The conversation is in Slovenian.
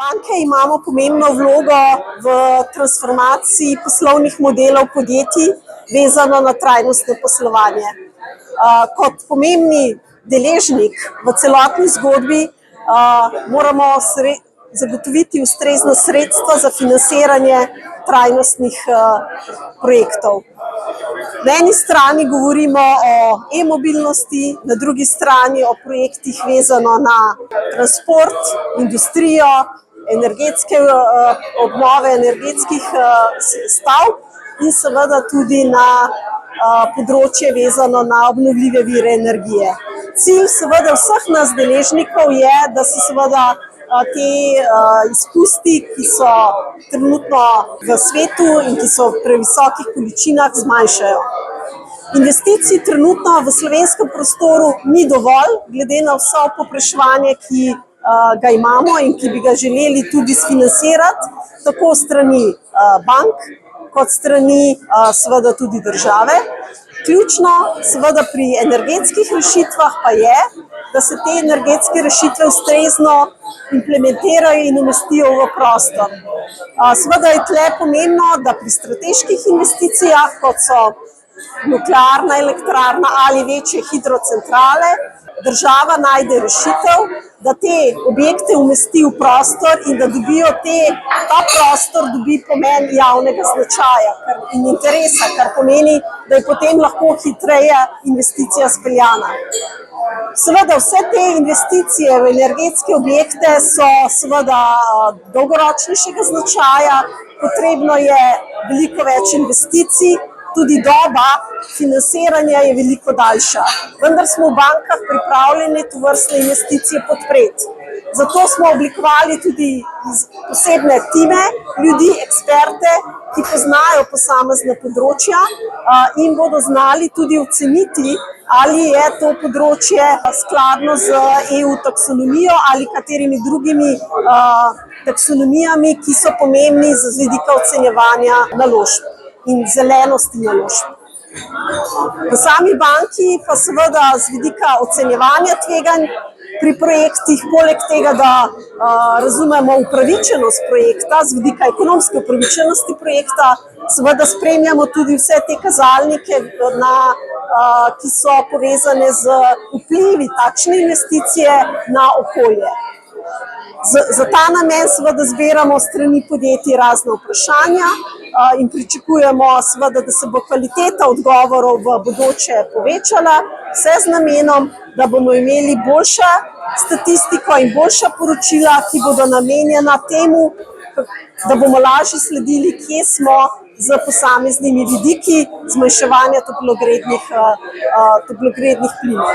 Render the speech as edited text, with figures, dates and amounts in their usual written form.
Banke imamo pomembno vlogo v transformaciji poslovnih modelov podjetij, vezano na trajnostno poslovanje. Kot pomembni deležnik v celotni zgodbi moramo zagotoviti ustrezna sredstva za financiranje trajnostnih projektov. Na eni strani govorimo o e-mobilnosti, na drugi strani o projektih vezano na transport, industrijo, energetske obnove energetskih stavb in seveda tudi na področje vezano na obnovljive vire energije. Cilj seveda vseh nas deležnikov je, da se seveda te izpusti, ki so trenutno v svetu in ki so v previsokih količinah, zmanjšajo. Investicij trenutno v slovenskem prostoru ni dovolj, glede na vso povpraševanje, ki ga imamo in ki bi ga želeli tudi sfinancirati, tako strani bank, kot strani seveda tudi države. Ključno seveda pri energetskih rešitvah pa je, da se te energetske rešitve ustrezno implementirajo in umestijo v prostor. Seveda je tle pomembno, da pri strateških investicijah, kot so nuklearna elektrarna ali večje hidrocentrale, država najde rešitev, da te objekte umesti v prostor in da ta prostor dobi pomen javnega značaja in interesa, kar pomeni, da je potem lahko hitreje investicija speljana. Seveda vse te investicije v energetske objekte so seveda dolgoročnejšega značaja, potrebno je veliko več investicij, tudi doba financiranja je veliko daljša. Vendar smo v bankah pripravljeni tovrstne investicije podpreti. Zato smo oblikovali tudi posebne time, ljudi, eksperte, ki poznajo posamezna področja in bodo znali tudi oceniti, ali je to področje skladno z EU taksonomijo ali katerimi drugimi taksonomijami, ki so pomembni z vidika ocenjevanja naložb in zelenosti naložb. V sami banki pa seveda z vidika ocenjevanja tveganj pri projektih, poleg tega, da razumemo upravičenost projekta, z vidika ekonomske upravičenosti projekta, seveda spremljamo tudi vse te kazalnike, ki so povezane z vplivi takšne investicije na okolje. Za ta namen seveda zbiramo s strani podjetij razna vprašanja in pričakujemo seveda, da se bo kvaliteta odgovorov v bodoče povečala, vse z namenom, da bomo imeli boljšo statistiko in boljša poročila, ki bodo namenjena temu, da bomo lažje sledili, kje smo z posameznimi vidiki zmanjševanja toplogrednih plinov.